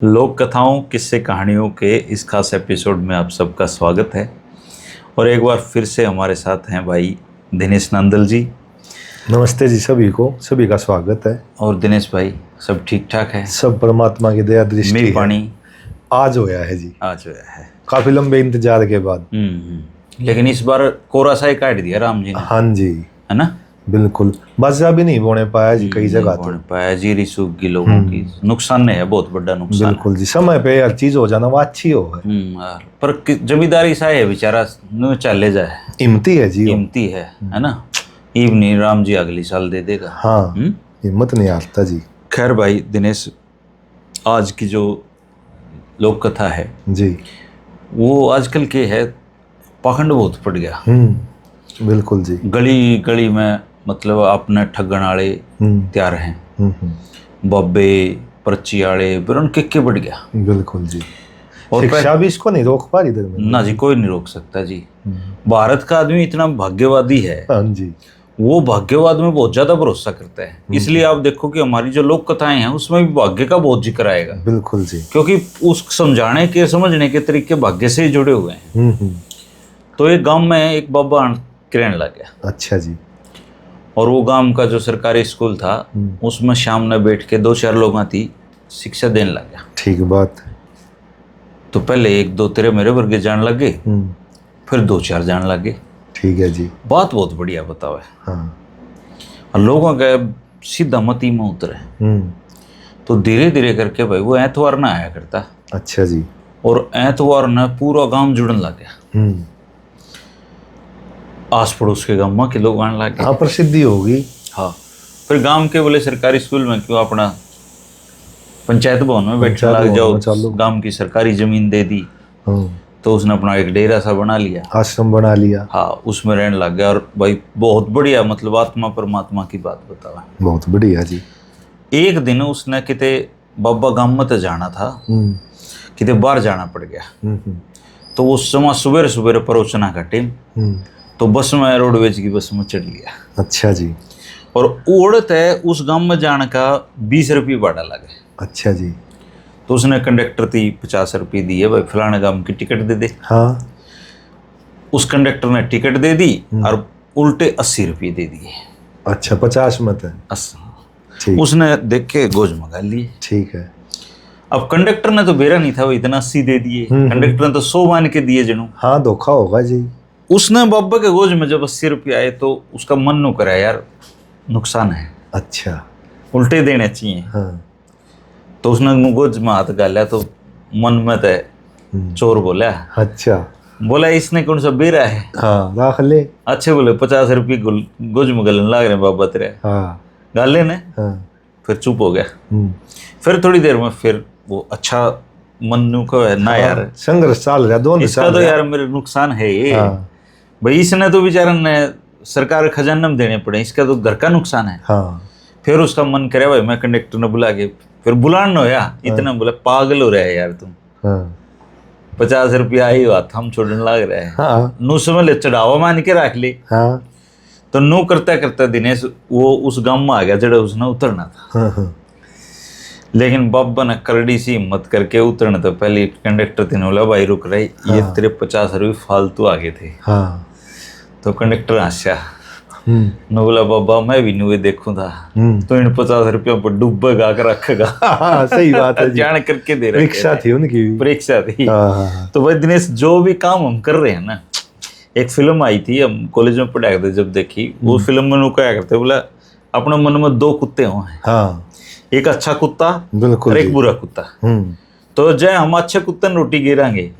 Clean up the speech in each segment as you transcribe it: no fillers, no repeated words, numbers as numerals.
लोक कथाओं किस्से कहानियों के इस खास एपिसोड में आप सबका स्वागत है। और एक बार फिर से हमारे साथ हैं भाई दिनेश नंदल जी। नमस्ते जी, सभी का स्वागत है। और दिनेश भाई सब ठीक ठाक है? सब परमात्मा की दया दृष्टि मी है। पानी आज होया है जी, आज हुआ है काफी लंबे इंतजार के बाद। लेकिन इस बार कोरा सा ही काट दिया राम जी ने, हाँ जी, है ना? बिल्कुल। बस अभी नहीं बोने पाया जी, कई जगह तो। पाया जीरी सूख गई लोगों की, नुकसान है, बहुत बड़ा नुकसान। बिल्कुल जी, समय पे हर चीज हो जाना वो अच्छी हो है। यार, पर जमींदारी सा है बेचारा, न चले जाए, हिम्मती है जी वो। कीमती है ना? ईब नहीं, राम जी अगली साल दे देगा। हाँ, हिम्मत नहीं हारता जी। खैर भाई दिनेश, आज की जो लोक कथा है जी, वो आजकल के है, पाखंड बहुत पड़ गया। बिल्कुल जी। गली गली में मतलब आपने ठगण वाले तैयार हैं, बब्बे पर्ची वाले पर उनके के बढ़ गया। बिल्कुल जी। और शिक्षा भी इसको नहीं रोक पा रही इधर में ना जी, कोई नहीं रोक सकता जी। भारत का आदमी इतना भाग्यवादी है, हाँ जी, वो भाग्यवाद में बहुत ज्यादा भरोसा करता है। इसलिए आप देखो कि हमारी जो लोक कथाएं हैं उसमें भी भाग्य का बहुत जिक्र आएगा। बिल्कुल जी। क्योंकि उस समझाने के समझने के तरीके भाग्य से ही जुड़े हुए हैं। तो एक गांव में एक बाबा रहने लग गया। अच्छा जी। और वो गांव का जो सरकारी स्कूल था उसमें शाम में बैठ के 2-4 लोगों की शिक्षा देने लग गया। ठीक बात। तो पहले 1-2 तेरे मेरे वर्गे जान लगे, फिर 2-4 जान लगे। ठीक है जी। बात बहुत बढ़िया बताओ है। हाँ। और लोगों का सीधा मती में उतरे। तो धीरे धीरे करके भाई वो एतवार ना आया करता। अच्छा जी। और एतवार ना पूरा गांव जुड़ने लग गया। आस पड़ोस के गांव में के लोग आने लग गए। हाँ, प्रसिद्धि होगी। हाँ, फिर गांव के बोले सरकारी स्कूल में क्यों, अपना पंचायत भवन में बैठने लग जाओ, गांव की सरकारी जमीन दे दी। तो उसने अपना एक डेरा सा बना लिया, आश्रम बना लिया। हाँ, उसमें रहने लग गया। और भाई बहुत बढ़िया, मतलब आत्मा परमात्मा की बात बतावा। बहुत बढ़िया जी। एक दिन उसने किते बाबा गांव में तो जाना था, किते बाहर जाना पड़ गया। तो उस समय सुबह सुबह प्रवचना का टाइम, तो बस में, रोडवेज की बस में चढ़ लिया। अच्छा जी। और उड़त है उस गांव में जाने का 20 रुपये भाड़ा लगे। अच्छा जी। तो उसने कंडक्टर थी 50 रुपये दिए, भाई फलाने गांव की टिकट दे दे। हाँ। उस कंडक्टर ने टिकट दे दी और उल्टे 80 रुपये दे दिए। अच्छा, 50 मत है। 80। उसने देख के गोज मंगा लिए। ठीक है। अब कंडक्टर ने तो बेरा नहीं था, वो इतना 80 दे दिए। कंडक्टर ने तो 100 मान के दिए जनू। हाँ, धोखा होगा जी। उसने बाबा के गोज में जब 80 रुपये आए तो उसका मन नु करा, यार नुकसान है। अच्छा। उल्टे देने चाहिए। हाँ। तो उसने गोज में हाथ डाला तो मन में तो चोर बोला। अच्छा। बोला इसने कौन सा बेरा है? हाँ, राख ले। अच्छे बोले 50 रुपये गोज में गलन लाग रहे बाबा तेरे। हाँ, गाले ने। हाँ। फिर चुप हो गया। फिर थोड़ी देर में फिर वो अच्छा मन को है ना, यार संघर्ष चल रहा, दोनों इसका तो यार मेरे नुकसान है ये। भाई इसने तो बेचारा ने सरकार खजाना में देने पड़े, इसका तो घर का नुकसान है। हाँ। फिर उसका मन करे भाई मैं कंडक्टर ने बुला के, फिर बुलान न होया, इतना बोला पागल हो रहा है यार तुम। हाँ। 50 रुपया आई बात हम छोड़ने लग रहे हैं। हाँ। नू समझ ले, चढ़ावा मान के रख ली। हाँ। तो नू करता करता दिनेश वो उस गांव में आ गया जड़ा उसने उतरना था। हाँ। लेकिन बाबा ने करड़ी सी हिम्मत करके उतरने तो पहले कंडक्टर ने बोला भाई रुक रही, ये तेरे 50 रुपये फालतू आ गए थे। हाँ। तो कंडक्टर हंसा, न बोला बाबा मैं भी नहीं देखूं था, तो इन 50 रुपयों पर डूबेगा कर रखेगा। सही बात है, जान करके दे रहे, परीक्षा थी उनकी, परीक्षा थी। तो भाई दिनेश जो भी काम हम कर रहे हैं ना, एक फिल्म आई थी हम कॉलेज में पढ़ाया करते, जब देखी वो फिल्म में नु क्या करते, बोला अपने मन में 2 कुत्ते हो हैं। हाँ। एक अच्छा कुत्ता और एक बुरा कुत्ता। तो जब हम अच्छे कुत्ते ने रोटी गिराएंगे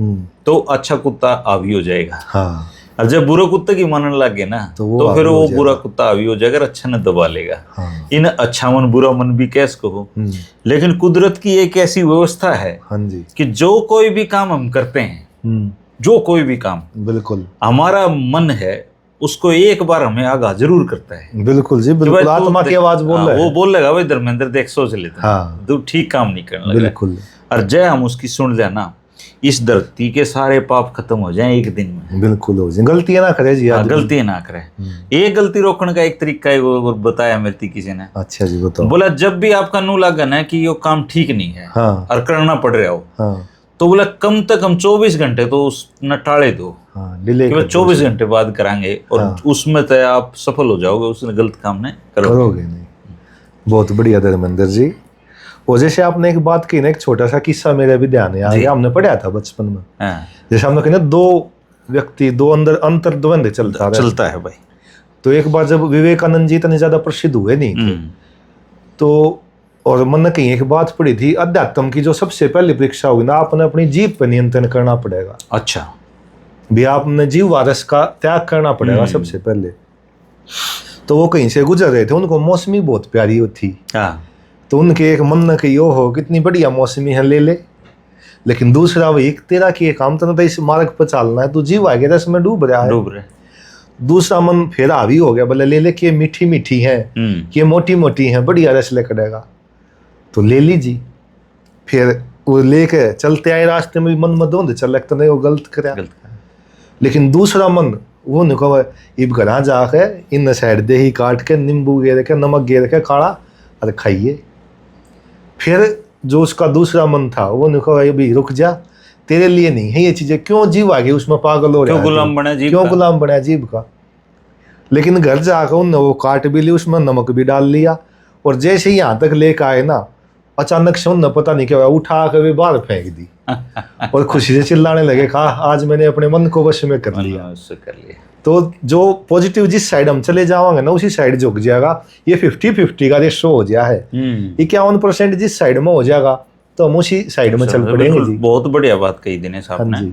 तो अच्छा कुत्ता आवी हो जाएगा। हाँ। और जब बुरे कुत्ते की मानने लगे ना तो फिर वो बुरा कुत्ता आवी हो जाएगा, अच्छा ने दबा लेगा। हाँ। इन अच्छा मन बुरा मन भी कैसे कहो, लेकिन कुदरत की एक ऐसी व्यवस्था है। हाँ जी। कि जो कोई भी काम हम करते हैं, जो कोई भी काम, बिल्कुल हमारा मन है उसको एक बार हमें आगाह जरूर करता है। बिल्कुल जी, बिल्कुल आत्मा की आवाज बोल रहा है। वो बोल लेगा भाई धर्मेंद्र देख सोच लेता। हाँ। तू ठीक काम नहीं करने लगा। बिल्कुल। और जय हम उसकी सुन लेना इस धरती के सारे पाप खत्म हो जाएं एक दिन में। बिल्कुल हो जाए, गलतियां ना करे जी आदमी। गलती ना करे। एक गलती रोकने का एक तरीका है, वो बताया मेरे थी किसी ने। अच्छा जी, बताओ। बोला जब भी आपका नू लगन है कि ये काम ठीक नहीं है, हाँ, और करना पड़ रहा हो, हाँ, तो बोला कम से कम 24 घंटे तो उस न टाले दो, हाँ, डिले केवल 24 घंटे बाद कराएंगे, और हाँ, उसमें तो आप सफल हो जाओगे, उसने गलत काम नहीं करोगे नहीं। बहुत बढ़िया धर्मेंद्र जी। और जैसे आपने एक बात कही ना, एक छोटा सा किस्सा मेरे भी ध्यान है, आगे हमने पढ़ा था बचपन में। हाँ। जैसे हमने कही ना, दो व्यक्ति, दो अंदर अंतर द्वंद चलता है भाई। तो एक बार जब विवेकानंद जी इतने ज्यादा प्रसिद्ध हुए नहीं थे, तो और मन ने कहीं एक बात पढ़ी थी, अध्यात्म की जो सबसे पहली परीक्षा होगी ना, आपने अपनी जीभ पर नियंत्रण करना पड़ेगा। अच्छा। भी आपने जीव वारस का त्याग करना पड़ेगा सबसे पहले। तो वो कहीं से गुजर रहे थे, उनको मौसमी बहुत प्यारी थी। तो उनके एक मन ने कही, ओ हो कितनी बढ़िया मौसमी है, ले ले। लेकिन दूसरा वही, तेरा की काम तो इस मार्ग पर चलना है, तू जीव आगे रस में डूब रहा है। दूसरा मन फिर हावी हो गया, बोले ले ले कि मीठी मीठी है, कि मोटी मोटी है, बढ़िया रस ले करेगा, तो ले लीजिए। फिर वो लेके चलते आए, रास्ते में भी मन में धोंध चल लगता नहीं, वो गलत कराया। लेकिन दूसरा मन वो नहीं कहा, इब घरा जाके इन साइड दे ही काट के नींबू गेर के नमक गेर के काढ़ा और खाइए। फिर जो उसका दूसरा मन था वो नहीं कहा, अभी रुक जा, तेरे लिए नहीं है ये चीजें, क्यों जीव आगे उसमें पागल हो रहा है, क्यों गुलाम बना जीव का। लेकिन घर जाकर उनने वो काट भी ली, उसमें नमक भी डाल लिया, और जैसे ही यहाँ तक लेकर आए ना, अचानक से उनने पता नहीं क्या हुआ, उठा कर भी बाहर फेंक दी और खुशी से चिल्लाने लगे, कहा आज मैंने अपने मन को वश में कर लिया। तो जो पॉजिटिव जिस साइड हम चले जाओगे ना, उसी साइड झुक जाएगा। ये 50-50 का रेशो हो गया है, 51% जिस साइड में हो जाएगा तो हम उसी साइड में चल पड़ेंगे जी। बहुत बढ़िया बात कही दिनेश आपने।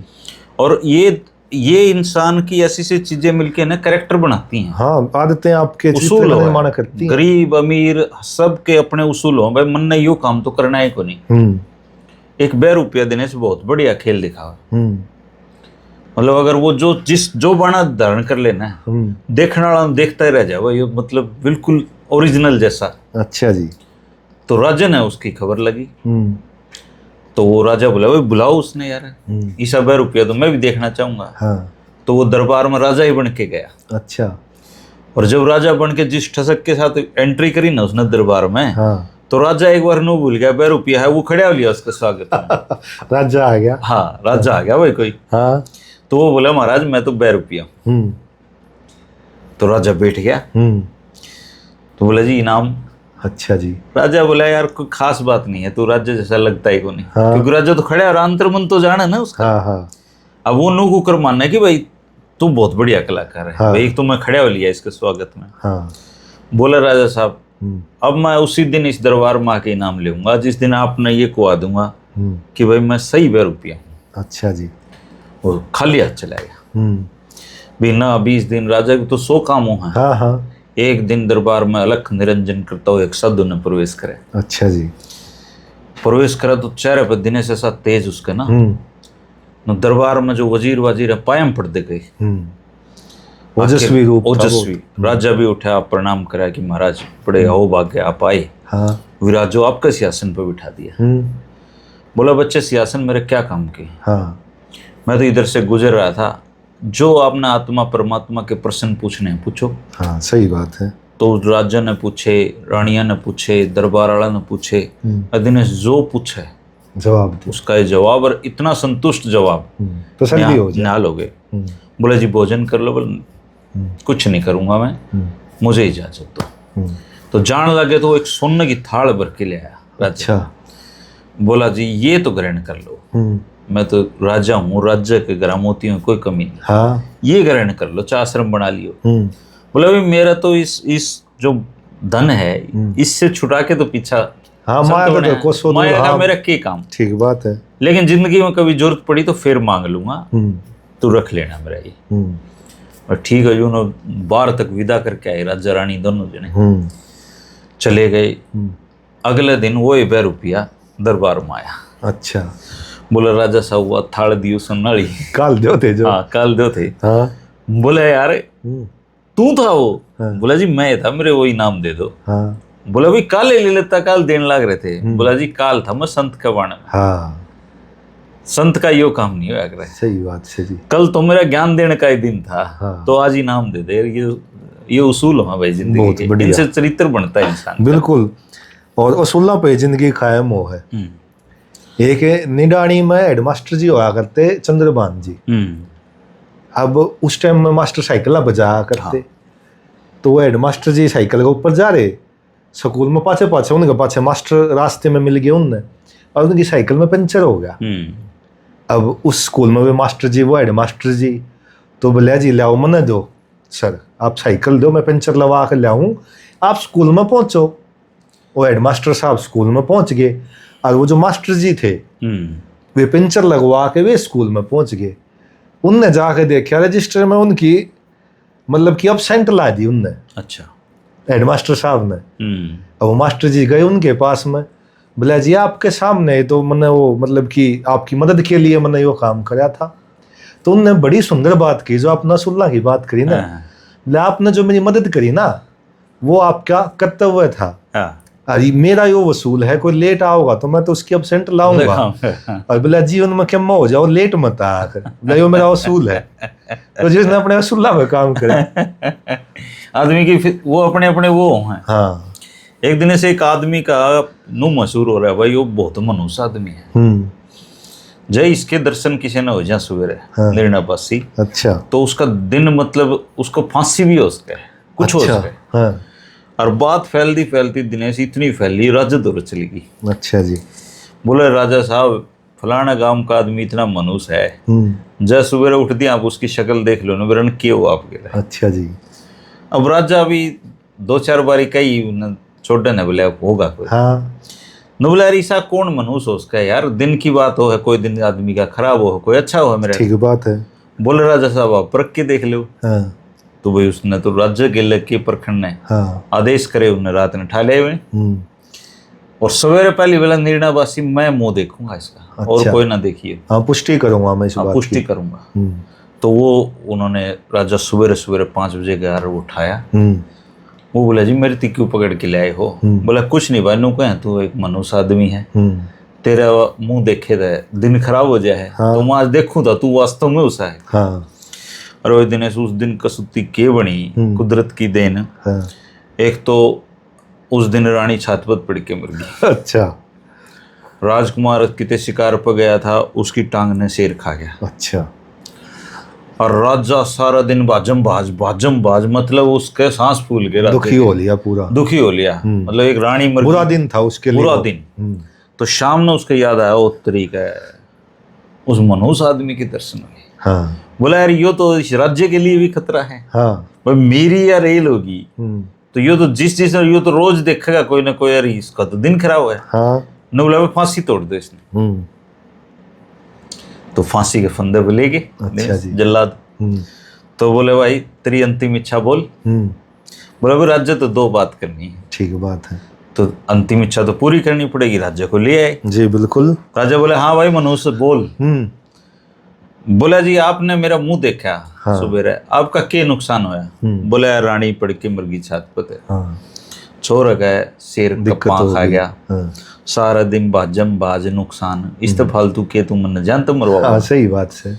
और ये इंसान की ऐसी सी चीजें मिलके ना कैरेक्टर बनाती हैं। हाँ, आदतें आपके उसूल निर्माण करती हैं। गरीब अमीर सबके अपने उसूल हो, भाई मन ने यो काम तो करना है को नहीं। एक 2 रुपया दिनेश बहुत बढ़िया खेल दिखा। मतलब अगर वो जो बाणा धारण कर लेना, देखने वाला देखता ही रह जाए, वो मतलब बिल्कुल ओरिजिनल जैसा। अच्छा जी। तो राजा ने उसकी खबर लगी, तो वो राजा बोला, भाई बुलाओ उसने यार, ईसा 2 रुपया तो मैं भी देखना चाहूंगा। हाँ। तो वो दरबार में राजा ही बन के गया। अच्छा। और जब राजा बन के जिस ठसक के साथ एंट्री करी ना उसने दरबार में, हाँ, तो राजा एक बार नो भूल गया, 2 रुपया है, वो खड़ा लिया उसका स्वागत में। राजा आ गया। हाँ, राजा आ गया भाई कोई। हाँ। तो वो बोला, महाराज मैं तो 2 रुपया। तो राजा बैठ गया। तो बोला जी इनाम। अच्छा जी। राजा बोला, यार कोई खास बात नहीं है, तो राजा जैसा लगता है को नहीं। हाँ। क्योंकि राजा तो खड़ा और अंतर मन तो जाना ना उसका। हाँ, हाँ। अब वो नो को कर मानना है कि भाई तू बहुत बढ़िया कलाकार है। हाँ। भाई तो मैं खड़ा हो लिया इसके स्वागत में। हाँ। बोला राजा साहब, अब मैं उसी दिन इस दरबार में आके इनाम लेऊंगा जिस दिन आपने ये कुआ दूंगा कि भाई मैं सही 2 रुपया। अच्छा जी। वो खाली हाथ चला गया। बिना 20 दिन राजा के तो 100 कामों हैं। हाँ, हाँ। एक दिन दरबार में अलख निरंजन करता हुआ एक साधु ने प्रवेश करे। अच्छा जी। प्रवेश करा तो चेहरे पर दिनेश ऐसा तेज उसके ना, दरबार में जो वजीर वाजीर है पायम पड़ दे गई। ओजस्वी रूप, ओजस्वी। राजा भी उठा, प्रणाम करा कि महाराज बड़े अहोभाग्य आप आए। हाँ। विराजो आपका सिंहासन पर बिठा दिया। बोला, बच्चे सिंहासन मेरे क्या काम के। हाँ। मैं तो इधर से गुजर रहा था, जो आपने आत्मा परमात्मा के प्रश्न पूछने हैं पूछो। हाँ, सही बात है। तो राजा ने पूछे, रानिया ने पूछे, दरबार वाला ने पूछे, दिनेश जो पूछे जवाब दे, उसका जवाब, और इतना संतुष्ट जवाब, तसल्ली हो जाए, नाल हो गए। बोले जी भोजन कर लो। बोले कुछ नहीं करूंगा मैं, मुझे इजाजत दो। तो जान लगे तो एक सोने की थाल भर के ले आया राजा। अच्छा। बोला जी ये तो ग्रहण कर लो, मैं तो राजा हूँ, राज्य के घर मोती में कोई कमी नहीं। हाँ। ये ग्रहण कर लो, चाहे आश्रम बना लियो। बोला भाई मेरा तो इस जो धन है इससे छुटा के तो पीछा। हाँ, माया का मेरा क्या काम। ठीक बात है। लेकिन जिंदगी में कभी जरूरत पड़ी तो फिर मांग लूंगा, तू रख लेना मेरा ये। और ठीक है जो ना, 12 तक विदा करके आए राजा रानी दोनों जने चले गए। अगले दिन वो 2 रुपया दरबार में आया। अच्छा। बोला राजा साहब हुआ थाल दियो सुनाली काल दो थे जो। हाँ, काल दो थे। हाँ। बोला यार तू था वो। हाँ। बोला जी मैं था, मेरे वो इनाम दे दो। हाँ। बोला भाई काले ले लेता, काल देने लग रहे थे। बोला जी काल था मैं संत का बाण। हाँ। संत का यो काम नहीं होया करे। सही बात है जी। कल तो मेरा ज्ञान देने का ही दिन था, हाँ। तो आज इनाम दे दे। ये उसूल हो भाई जिंदगी बहुत के, बढ़िया। इनसे चरित्र बनता है इंसान। बिल्कुल, और उसूलों पे जिंदगी कायम हो है। एक निडानी में हेडमास्टर जी हुआ करते चंद्रभान जी। अब उस टाइम में मास्टर साइकिल बजाया करते। तो वो हेडमास्टर जी साइकिल के ऊपर जा रहे, स्कूल में पाछे पाछे उनके पाछे मास्टर रास्ते में मिल गए उनने, और उनकी साइकिल में पंचर हो गया। अब उस स्कूल में वे मास्टर जी, वो हेडमास्टर जी, तो बोले जी लाओ मने दो सर, आप साइकिल दो, मैं पंचर लगा कर लाऊं, आप स्कूल में पहुंचो। वो हेडमास्टर साहब स्कूल में पहुंच गए, और वो जो मास्टर जी थे वे पंचर लगवा के वे स्कूल में पहुंच गए। उनने जाके देखा रजिस्टर में उनकी मतलब कि एब्सेंट ला दी उनने। अच्छा। हेडमास्टर साहब ने। अब वो मास्टर जी गए उनके पास में, बोला जी आपके सामने तो मैंने वो मतलब कि आपकी मदद के लिए मैंने वो काम कराया था। तो उनने बड़ी सुंदर बात की, जो आपने सुल्ला की बात करी ना, बोले आपने जो मेरी मदद करी ना वो आपका कर्तव्य था, अरे मेरा यो वसूल है, कोई लेट आओगा तो मैं तो उसकी एब्सेंट लाऊंगा। और बोला जीवन में क्या हो जाओ लेट मत आकर, बोला यो मेरा वसूल है। तो जिसने अपने वसूला में काम करे आदमी की वो अपने अपने वो हैं। हाँ। एक दिन से एक आदमी का नु मशहूर हो रहा है भाई, वो बहुत मनुष्य आदमी है। जय इसके दर्शन किसी ने हो जाए सवेरे निर्णापासी। अच्छा। तो उसका दिन मतलब उसको फांसी भी हो सके, कुछ हो सके। और बात फैलती दिनेश इतनी फैली, राजा दौर चली गई। अच्छा जी। बोले राजा साहब फलाना गांव का आदमी इतना मनुष्य है, जय सवेरे उठ दिया आप उसकी शक्ल देख लो ना, वरण क्यों आपके लिए। अच्छा जी। अब राजा भी 2-4 बारी कही छोड़े न बोले होगा कोई। न बोले ईसा कौन मनुष्य हो उसका यार, दिन की बात हो है, कोई दिन आदमी का खराब हो कोई अच्छा हो मेरा। ठीक बात है। बोले राजा साहब आप परख के देख लो। तो भाई उसने तो राज्य के लग के परखण ने आदेश करे, उन्हें रात ने ठाले हुए और सवेरे पहली बेला निर्णावासी मैं मुंह देखूंगा इसका। अच्छा। और कोई ना देखिए। हाँ पुष्टि करूंगा मैं इस बात की। पुष्टि करूंगा। तो वो उन्होंने राजा सवेरे 5 बजे घर उठाया। वो बोला जी मेरी ती क्यों पकड़ के ले आए हो। बोला कुछ नहीं भाई, नु कहे तू एक मनुष्य आदमी है, तेरा मुंह देखे दे दिन खराब हो जाए। तो मैं आज देखूं था तू वास्तव में उसा है। और वो दिनेश उस दिन कसुती के बनी कुदरत की देन। एक तो उस दिन रानी छात पर पड़ के मर गई। अच्छा। राजकुमार किते शिकार पर गया था, उसकी टांग ने शेर खा गया। अच्छा। और राजा सारा दिन बाजम बाज मतलब उसके सांस फूल गए, दुखी हो लिया पूरा, दुखी हो लिया। मतलब एक रानी मर गई, बुरा दिन था उसके लिए, बुरा दिन। तो शाम ने उसके याद आया वो तरीका उस मनुष्य आदमी के दर्शन हुए। हाँ। बोला यार यो तो इस राज्य के लिए भी खतरा है। हाँ। भाई मेरी या रेल होगी तो यो तो जिस यो तो रोज देखेगा कोई ना कोई, यार इसका तो दिन खराब है। हाँ। न बोला फांसी तोड़ दो इसने। तो फांसी के फंदे पे ले गए। अच्छा जी। जल्लाद। तो बोले भाई तेरी अंतिम इच्छा बोल। बोले भाई राज्य तो 2 बात करनी है। ठीक बात है। तो अंतिम इच्छा तो पूरी करनी पड़ेगी, राज्य को ले आए। जी बिल्कुल। राजा बोले हाँ भाई मनुष्य बोल। बोला जी आपने मेरा मुंह देखा। हाँ। सुबह आपका क्या नुकसान होया। बोला रानी पड़ के मुर्गी छात पर। हाँ। छोर गए, शेर का पांव खा गया। हाँ। सारा दिन बाज नुकसान, इस तो फालतू के तुम न जान तो मरवा। हाँ, सही बात से।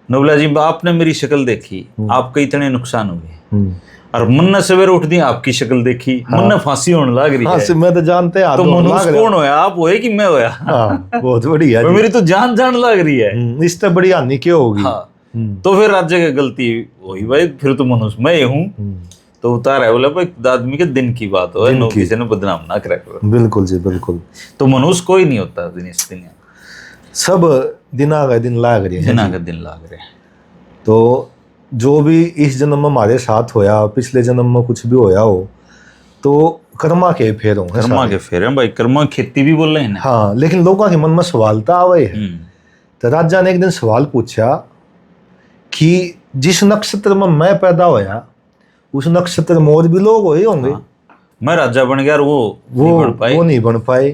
बोला जी आपने मेरी शक्ल देखी, आपके इतने नुकसान हुए, और मुन्ना सवेरे उठ दी आपकी शक्ल देखी। हाँ। मुन्ना फांसी होने लग रही है। मैं तो जानते हैं तो मनुष्य कौन होया, आप होए कि मैं होया। हाँ, बहुत बढ़िया। मेरी तो जान लग रही है, इससे बड़ी हानि क्यों होगी। हाँ। तो फिर राज्य की गलती हुई भाई, फिर तो मनुष्य मैं हूँ। तो उतारा बोला भाई आदमी के दिन की बात हो, नो किसी ने बदनाम ना करे। बिल्कुल जी बिल्कुल। तो मनुष्य कोई नहीं होता इस दुनिया, सब दिना का दिन लाग रहे हैं। तो जो भी इस जन्म में हमारे साथ होया, पिछले जन्म में कुछ भी होया हो, तो कर्मा के फेर होंगे। कर्मा के फेर हैं भाई, कर्मा खेती भी बोल रहे हैं ना। हाँ, लेकिन लोगों के मन में सवाल तो आवे है। तो राजा ने एक दिन सवाल पूछा कि जिस नक्षत्र में मैं पैदा होया उस नक्षत्र में और भी लोग हुए होंगे। हाँ। मैं राजा बन गया और वो नहीं बन पाए।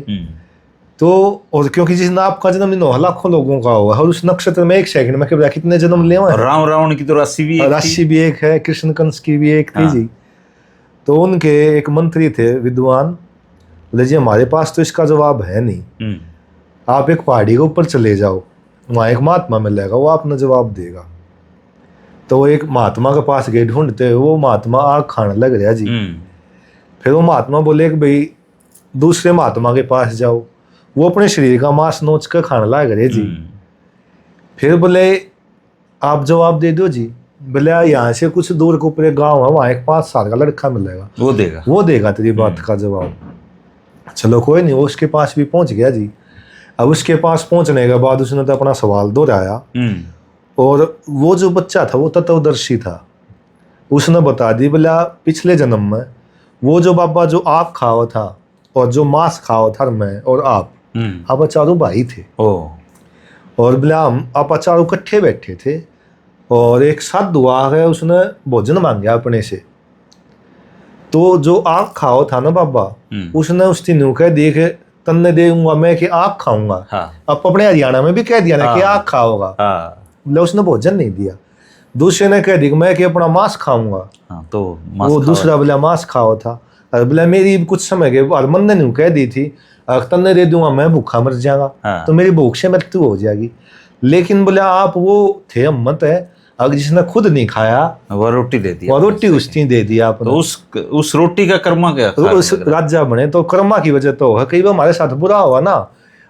तो और क्योंकि जिस आपका जन्मदिन हो लाखों लोगों का होगा, और उस नक्षत्र में 1 सेकंड में कितने जन्म ले, राम रावण की तो राशि भी एक है, कृष्ण कंस की भी एक थी। हाँ। जी। तो उनके एक मंत्री थे विद्वान, बोले जी हमारे पास तो इसका जवाब है नहीं, आप एक पहाड़ी के ऊपर चले जाओ, वहाँ एक महात्मा मिलेगा, वो आपने जवाब देगा। तो वो एक महात्मा के पास गए ढूंढते हुए, वो महात्मा आग खाने लग रहा जी। फिर वो महात्मा बोले कि भाई दूसरे महात्मा के पास जाओ, वो अपने शरीर का मांस नोच कर खाने लग रहे जी। फिर बोले आप जवाब दे दो जी। बोले यहाँ से कुछ दूर के ऊपर एक गाँव है, वहाँ एक 5 साल का लड़का मिलेगा, वो देगा तेरी बात का जवाब। चलो कोई नहीं, वो उसके पास भी पहुंच गया जी। अब उसके पास पहुंचने के बाद उसने तो अपना सवाल दोहराया, और वो जो बच्चा था वो तत्वदर्शी था। उसने बता दी बोला पिछले जन्म में वो जो बाबा जो आग खाओ था और जो मांस खाओ था मैं और आप चारों भाई थे। और बोला हम आप चारों इकट्ठे बैठे थे और एक साधु आ गया, उसने भोजन मांगा अपने से। तो जो आग खाओ था ना बाबा, उसने उस तीनों कह देख तन्ने देऊंगा मैं कि आग खाऊंगा। अब अपने हरियाणा में भी कह दिया ना कि आग खाओगा, बोले उसने भोजन नहीं दिया। दूसरे ने कह दिया मैं कि अपना मांस खाऊंगा, तो वो दूसरा बोला मांस खाओ था। और बोला मेरी कुछ समय के बाद मन ने कह दी थी तन्ने दे दूंगा मैं भूखा मर जाऊंगा, तो मेरी भूख से मृत्यु हो जाएगी। लेकिन बोला आप वो थे हिम्मत है, अगर जिसने खुद नहीं खाया वो रोटी दे दी, वो रोटी उसने दे दिया आपने। तो उस रोटी का कर्मा क्या, तो उस राजा बने तो कर्मा की वजह तो है। कई बार हमारे साथ बुरा हुआ ना,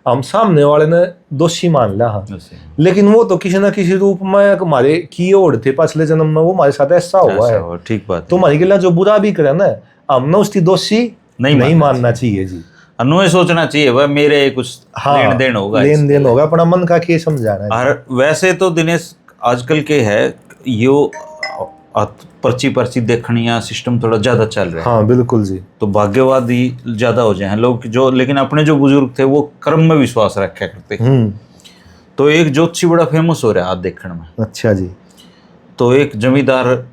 हम सामने वाले ने दोषी मान लिया, लेकिन वो तो किसी न किसी रूप में हमारे किए ओढ़ थे पिछले जन्म में, वो हमारे साथ ऐसा हुआ है। ठीक बात। तो हमारी गला जो बुरा भी करे ना, हमने उसकी दोषी नहीं मानना चाहिए जी। अनु सोचना चाहिए वह मेरे कुछ लेन देन होगा, अपना मन का क्या समझाना है। और वैसे तो दिनेश आजकल के है यो पर्ची देखनिया सिस्टम थोड़ा ज्यादा चल रहा है। हाँ बिल्कुल जी। तो भाग्यवादी ज्यादा हो जाए लोग जो, लेकिन अपने जो बुजुर्ग थे वो कर्म में विश्वास रखा करते। तो एक ज्योतिषी बड़ा फेमस हो रहा है हाथ देखने में। अच्छा जी। तो एक जमींदार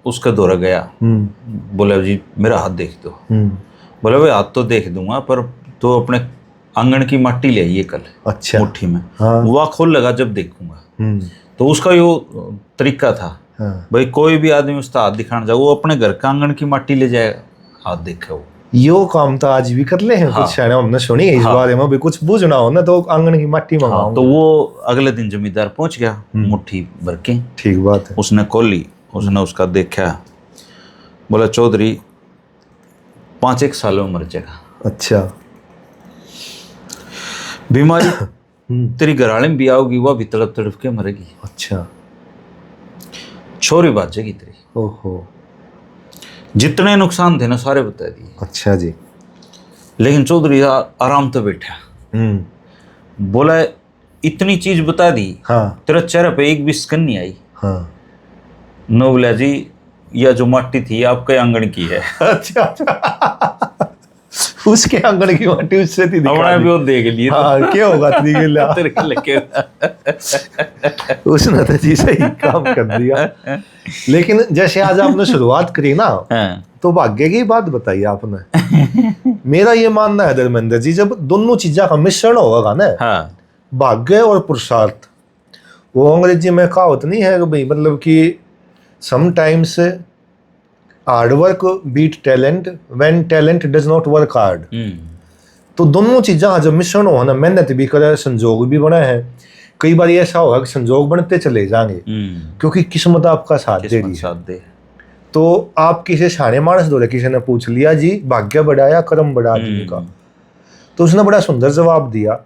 उसका दौरा गया, बोला जी मेरा हाथ देख दो। बोला भाई हाथ तो देख दूंगा, पर तो अपने आंगन की माटी ले आइए कल। अच्छा। मुट्ठी में। वो खोल लगा जब देखूंगा। तो उसका यो तरीका था भाई कोई भी आदमी उसका हाथ दिखाना जाए वो अपने घर का आंगन की माटी ले जाएगा, हाथ देखे वो। यो काम तो आज भी कर ले हैं। कुछ शायद हमने सुनी है इस बारे में भी, कुछ पूछना हो ना तो आंगन की माटी मंगाओ। तो वो अगले दिन जमींदार पहुंच गया मुट्ठी भर के। ठीक बात है। उसने खोली, उसने उसका देखा, बोला चौधरी 5-1 सालों में मर जाएगा। अच्छा। बीमारी तेरी घराले में भी आओगी, वह भी तड़प तड़प के मरेगी। अच्छा। छोरी बात जाएगी तेरी। ओहो। जितने नुकसान थे ना सारे बता दिए। अच्छा जी। लेकिन चौधरी आराम तो बैठा। बोला इतनी चीज बता दी, तेरा चेहरे पे एक भी स्कन नहीं आई। नो बोला जी यह जो माटी थी आपके आंगन की है। अच्छा। उसके आंगन की माटी उससे थी, हमने भी वो देख लिए। क्या होगा तेरे उसने तो जी सही काम कर दिया। लेकिन जैसे आज आपने शुरुआत करी ना, तो भाग्य की बात बताई आपने। मेरा ये मानना है धर्मेंद्र जी, जब दोनों चीजों का मिश्रण होगा ना, भाग्य और पुरुषार्थ, वो अंग्रेजी में कहावत नहीं है भाई, मतलब कि sometimes hard work beat talent when talent does not work hard. तो दोनों चीज़ा जब मिश्रण हो ना, मेहनत भी करे संजोग भी बना है। कई बार ऐसा होगा कि संजोग बनते चले जाएंगे क्योंकि किस्मत आपका साथ दे रही है। तो आप किसी शाने मानस दो, किसी ने पूछ लिया जी भाग्य बढ़ाया कर्म बढ़ा आदमी का, तो उसने बड़ा सुंदर जवाब दिया।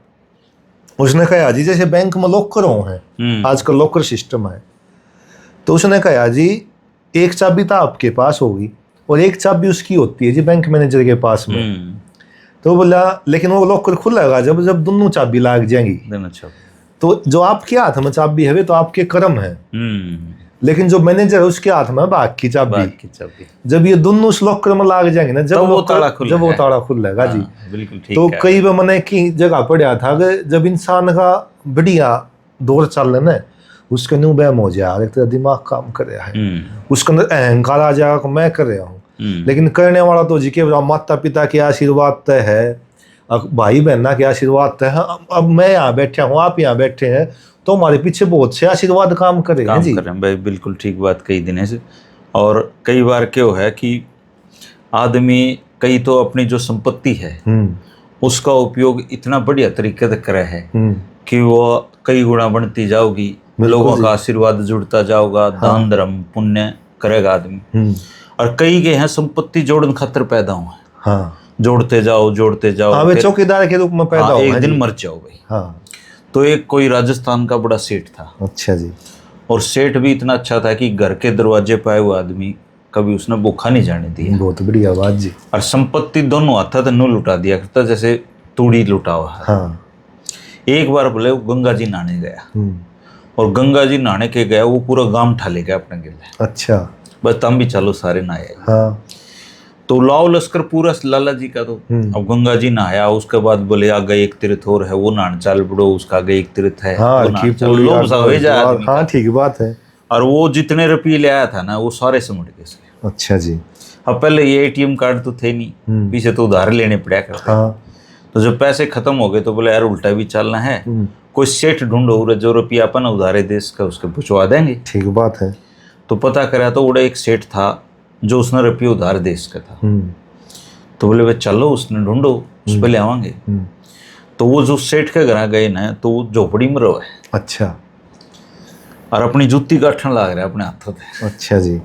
उसने कहा जी जैसे बैंक में लॉकर हैं, आजकल लॉकर सिस्टम है, तो उसने कहा जी एक चाबी तो आपके पास होगी और एक चाबी उसकी होती है जी बैंक मैनेजर के पास में। तो बोला लेकिन वो लॉकर खुलेगा जब दोनों चाबी लाग जाएंगी। तो जो आपके हाथ में चाबी है तो आपके कर्म है, लेकिन जो मैनेजर है उसके हाथ में भाग की चाबी। जब ये दोनों उस लॉकर में लाग जाएंगे ना, जब वो ताला खुलेगा जी। बिल्कुल ठीक। तो कई बार मैंने की जगह पढ़ा था कि जब इंसान का बढ़िया दौर चल रहा है, उसके नु बहम हो जाएगा, एक तरह दिमाग काम कर रहा है, उसके अंदर अहंकार आ जाएगा कि मैं कर रहा हूँ। लेकिन करने वाला तो जी के माता पिता के आशीर्वाद तय है, भाई बहना के आशीर्वाद तय है। अब मैं यहाँ बैठा हूँ, आप यहाँ बैठे हैं, तो हमारे पीछे बहुत से आशीर्वाद काम कर रहे हैं जी। भाई बिल्कुल ठीक बात कही दिनेश। और कई बार क्यों है कि आदमी कई तो अपनी जो संपत्ति है उसका उपयोग इतना बढ़िया तरीके से करे है कि वो कई गुना बढ़ती जाओगी, लोगों का आशीर्वाद जुड़ता जाओगा, दान धर्म पुण्य करेगा आदमी। और कई के हैं संपत्ति जोड़न खातर पैदा हुए, हाँ, जोड़ते जाओ, हाँ, वे चौकीदार के रूप में पैदा हुए, एक दिन मर जाओ भाई। हाँ। तो एक कोई राजस्थान का बड़ा सेठ था। अच्छा जी। और सेठ भी इतना अच्छा था कि घर के दरवाजे पे आए हुए आदमी कभी उसने भूखा नहीं जाने दिया। बहुत बढ़िया बात जी। और संपत्ति दोनों हाथा तो न लुटा दिया करता, जैसे तूड़ी लुटा हुआ है। हाँ। एक बार बोले वो गंगा जी नहाने गया, और गंगा जी नहाने के गया, वो पूरा गांव ठा ले गया अपने गिले। अच्छा। बस तुम भी चलो सारे नहाए। हाँ। तो लाओ लश्कर पूरा लाला जी का। तो अब गंगा जी नहाया, उसके बाद बोले आगे एक तीर्थ और है, वो नहान चाल पड़ो, उसका आगे एक तीर्थ है। हाँ, ठीक बात है। और वो जितने रुपये ले आया था ना, वो सारे समेट गए। अच्छा जी। अब पहले ये ATM कार्ड तो थे नहीं, पीछे तो उधार लेने पड़ा करते। हाँ। तो जब पैसे खत्म हो गए तो बोले यार उल्टा भी चलना है, कोई सेठ ढूंढो जो रुपया अपन उधारे देश का उसके पहुंचवा देंगे। ठीक बात है। तो पता करा तो उड़ा एक सेठ था जो उसने रुपये उधार देश का था। तो बोले भाई चलो उसने ढूंढो, उस पर ले आवांगे। तो वो जो सेठ के घर गए ना, तो वो झोपड़ी में रहो है। अच्छा। और अपनी जूती काटने लग रहा है अपने हाथों से। अच्छा जी।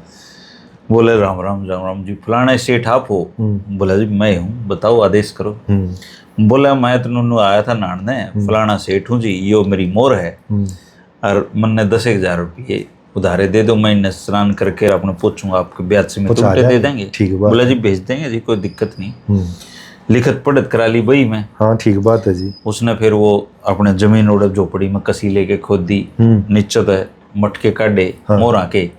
बोले राम राम जी, फलाना सेठ आप हो? बोला जी मैं हूँ, बताओ आदेश करो। बोला मैं तो आया था नाड़ने, फलाना सेठ हूँ जी, यो मेरी मोर है, और मैंने 10,000 रुपये उधारे दे दो, मैं इन्हें स्नान करके अपने पूछूंगा, आपके ब्याज से में तुमसे दे देंगे। ठीक है। बोला जी भेज देंगे जी, कोई दिक्कत नहीं। लिखत पढ़त करा ली बई में। हाँ ठीक बात है जी। उसने फिर वो अपने जमीन उड़प झोपड़ी में कसी लेके खोद दी, नीचे तो मटके काटे मोरा के,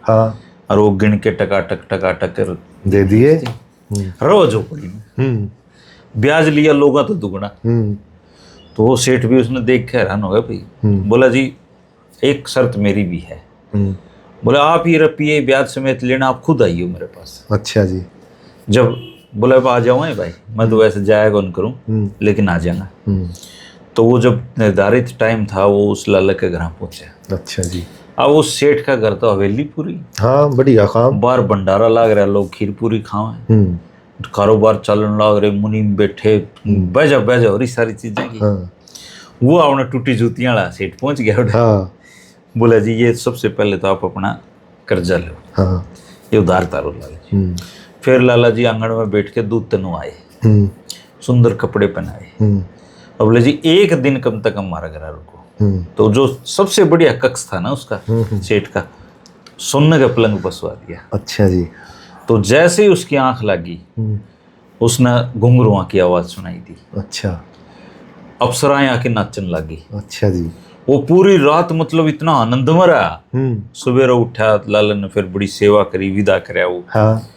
और वो गिन के टकाटक कर दे दिए रोज झोपड़ी में। ब्याज लिया लोगा तो दुगना। तो वो सेठ भी उसने देख के हैरान हो गया भाई। बोला जी एक शर्त मेरी भी है। बोला आप ये रुपये ब्याज समेत लेना, आप खुद आइए मेरे पास। अच्छा जी। जब बोला आ जाऊँ भाई, मैं तो वैसे जाएगा उन करूँ, लेकिन आ जाऊंगा। तो वो जब निर्धारित टाइम था, वो उस लाला के घर पहुंचे। अच्छा जी। अब उस सेठ का घर तो हवेली पूरी, हाँ बढ़िया काम, बाहर भंडारा लाग रहा, लोग खीर पूरी खावे, कारोबार चलन लाग रहे, मुनीम बैठे, बजा और सारी चीजें की। वो अपने टूटी जूतियां वाला सेठ पहुंच गया। हाँ। बोला जी ये सबसे पहले तो आप अपना कर्जा लो। हाँ। ये उधार तारो लाला जी। फिर लाला जी आंगन में बैठ के दूध तनु आए, सुंदर कपड़े पहनाए। अब बोले जी एक दिन कम तक हमारा घर रुको। तो जो सबसे बढ़िया कक्ष था ना उसका, सेठ का, सोने का पलंग बसवा दिया। अच्छा जी। तो जैसे ही उसकी आंख लगी, उसने घुंघरुआ की आवाज सुनाई दी। अच्छा। अप्सराएं आके नाचन लगी। अच्छा जी। वो पूरी रात मतलब इतना आनंद में रहा। सवेरे उठा, लाला ने फिर बड़ी सेवा करी, विदा कराया वो। हाँ।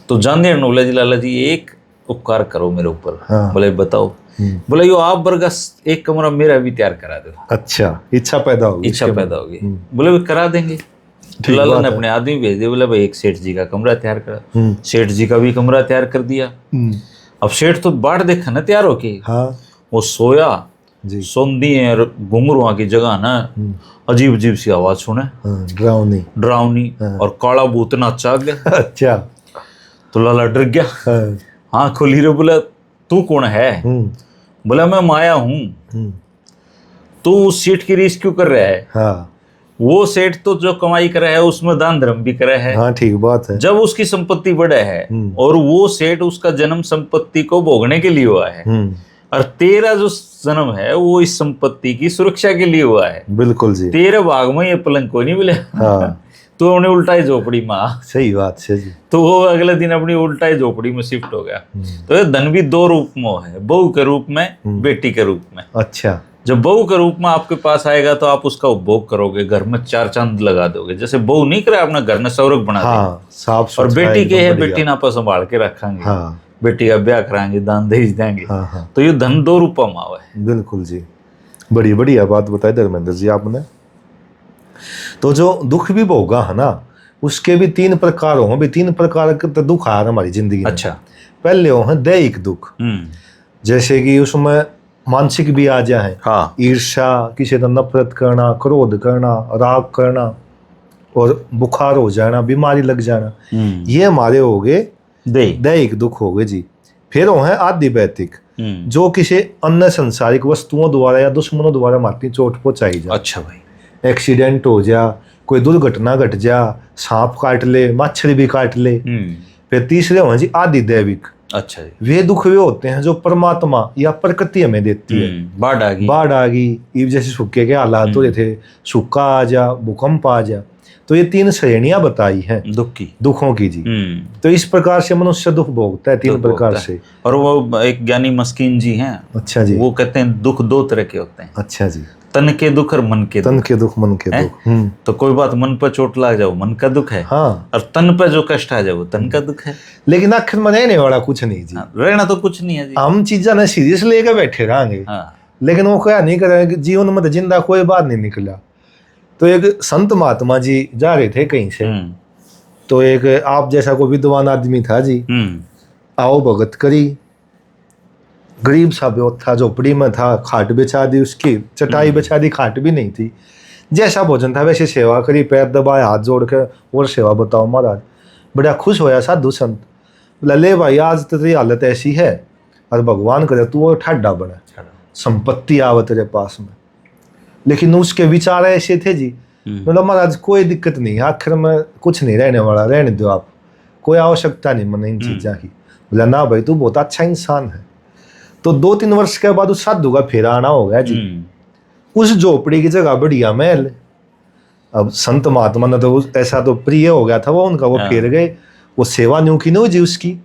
तो जानते हैं बोला जी लाला जी एक उपकार करो मेरे ऊपर। हाँ। बोले बताओ। बोले यो आप वर्गा एक कमरा मेरा भी तैयार करा दो। अच्छा, इच्छा पैदा होगी। बोले वे करा देंगे। तो लाला ने अपने आदमी भेज दिया, बोले भाई एक सेठ जी का कमरा तैयार करा। सेठ जी का भी कमरा तैयार कर दिया। अब सेठ तो बाढ़ देखा ना तैयार होके। हाँ। वो सोया जी। सोंदी है और घुंघरुआ की जगह ना अजीब अजीब सी आवाज सुने। डरावनी और काला भूत नाचा गया। अच्छा। तो लाला डर गया। हाँ खोली रे। बोला तू कौन है? बोला मैं माया हूँ। तू उस सेठ की रीस क्यों कर रहा है? हाँ। वो सेठ तो जो कमाई कर रहा है उसमें दान धर्म भी कर रहा है। हाँ ठीक बात है। जब उसकी संपत्ति बढ़े है, और वो सेठ उसका जन्म संपत्ति को भोगने के लिए हुआ है, और तेरा जो जन्म है वो इस संपत्ति की सुरक्षा के लिए हुआ है। बिल्कुल जी। तेरे भाग में ये पलंग को नहीं मिले। हाँ। तो उन्हें उल्टाई झोपड़ी में। सही बात है जी। तो वो अगले दिन अपनी उल्टाई झोपड़ी में शिफ्ट हो गया। तो ये धन भी दो रूप में है, बहू के रूप में, बेटी के रूप में। अच्छा। जब बहू के रूप में आपके पास आएगा तो आप उसका उपभोग करोगे, घर में चार चांद लगा दोगे। जैसे बहू नहीं करे अपना घर में सौरभ बना देगा। और बेटी के है, बेटी ना पर संभाल के रखेंगे। हाँ। बेटी का ब्याह कराएंगे, दान दहेज देंगे। हाँ। तो ये धन दो रूप में आवा है। बिल्कुल जी। बड़ी बढ़िया बात बताई धर्मेंद्र जी आपने। तो जो दुख भी भोगा है ना, उसके भी 3 प्रकार हो। भी 3 प्रकार के तो दुख आ हमारी जिंदगी में। अच्छा। पहले हो है दैहिक दुख, जैसे कि उसमें मानसिक भी आ जाए। हाँ। ईर्ष्या, किसी का नफरत करना, क्रोध करना, राग करना, और बुखार हो जाना, बीमारी लग जाना, ये हमारे हो गए दैहिक दुख हो गए जी। फिर हो है आध्यात्मिक, जो किसी अन्य संसारिक वस्तुओं द्वारा या दुश्मनों द्वारा मारती चोट पहुंचाई जाए। अच्छा भाई। एक्सीडेंट हो जा, कोई दुर्घटना घट जा, सांप काट ले, मच्छर भी काट ले। फिर तीसरे हो जी आदि दैविक। अच्छा जी। वे दुख वे होते हैं जो परमात्मा या प्रकृति हमें देती है। बाढ़ आ गई, ईब जैसे सूखे के हालात हो रहे थे, सूखा आ जा, भूकंप आ जा, तो ये 3 श्रेणियां बताई हैं दुखों की जी। तो इस प्रकार से मनुष्य दुख भोगता है 3 प्रकार से। और वो एक ज्ञानी मस्कीन जी हैं। अच्छा जी। वो कहते हैं दुख 2 तरह के होते हैं। अच्छा जी। तन के दुख और मन के तन के दुख, मन के दुख। तो कोई बात मन पर चोट लग जाओ, मन का दुख है। हाँ। और तन पर जो कष्ट आ जाओ, तन का दुख है। लेकिन आखिर में रहने वाला कुछ नहीं जी। रहना तो कुछ नहीं है जी। हम चीजा ने सीरियस लेकर बैठे रहेंगे। लेकिन वो क्या नहीं करेंगे, जीवन में जिंदा कोई बात नहीं निकला। तो एक संत महात्मा जी जा रहे थे कहीं से, तो एक आप जैसा कोई विद्वान आदमी था जी, आओ भगत करी, गरीब सा था, झोपड़ी में था, खाट बिछा दी, उसकी चटाई बिछा दी, खाट भी नहीं थी, जैसा भोजन था वैसे सेवा करी, पैर दबाए, हाथ जोड़ के, और सेवा बताओ महाराज। बड़ा खुश होया साधु संत, बोला ले भाई आज तो तेरी हालत ऐसी है, और भगवान करे तू वो ठाडा बना, संपत्ति आवे तेरे पास में। लेकिन उसके विचार ऐसे थे जी, मतलब महाराज कोई दिक्कत नहीं, आखिर में कुछ नहीं रहने वाला, रहने दो आप, कोई आवश्यकता नहीं मन इन चीज़ों की। बोला ना भाई तू बहुत अच्छा इंसान है। तो 2-3 वर्ष के बाद उस साधु का फेरा आना हो गया जी। उस झोपड़ी की जगह बढ़िया महल। अब संत महात्मा ने तो ऐसा तो प्रिय हो गया था वो उनका, वो फेर गए, वो सेवा न्यू की नो जी उसकी।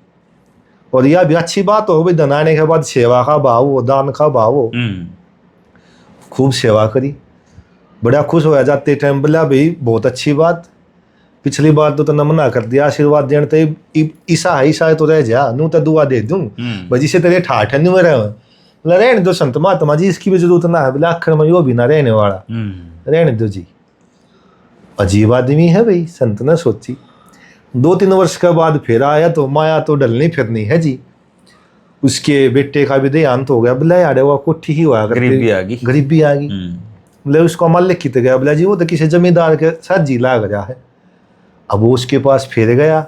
और यह भी अच्छी बात हो भाई, धन आने के बाद सेवा का भाव हो, दान का भाव हो, खूब सेवा करी, बड़ा खुश हो जाते टाइम। बोला भाई बहुत अच्छी बात, पिछली बार तो तने मना कर दिया, आशीर्वाद देने तो ईसा तो रह जा, नू तो दुआ दे दूं भाई, जिसे तेरे ठाठ है रहे। बोला रहने दो संत महात्मा जी, इसकी भी जरूरत ना है। बोला आखिर में यो भी ना रहने वाला, रहने दो जी। अजीब आदमी है भाई, संत ने सोची। 2-3 वर्ष के बाद फिर आया तो माया तो डलनी फिरनी है जी। उसके बेटे का भी देहांत हो गया। बोला यार वो कोठी ही हुआ, गरीबी आ गई। बोले उसको मालिक कित गया। बोला जी वो तो किसी जमींदार के साथ जी लाग रहा है। अब वो उसके पास फिर गया,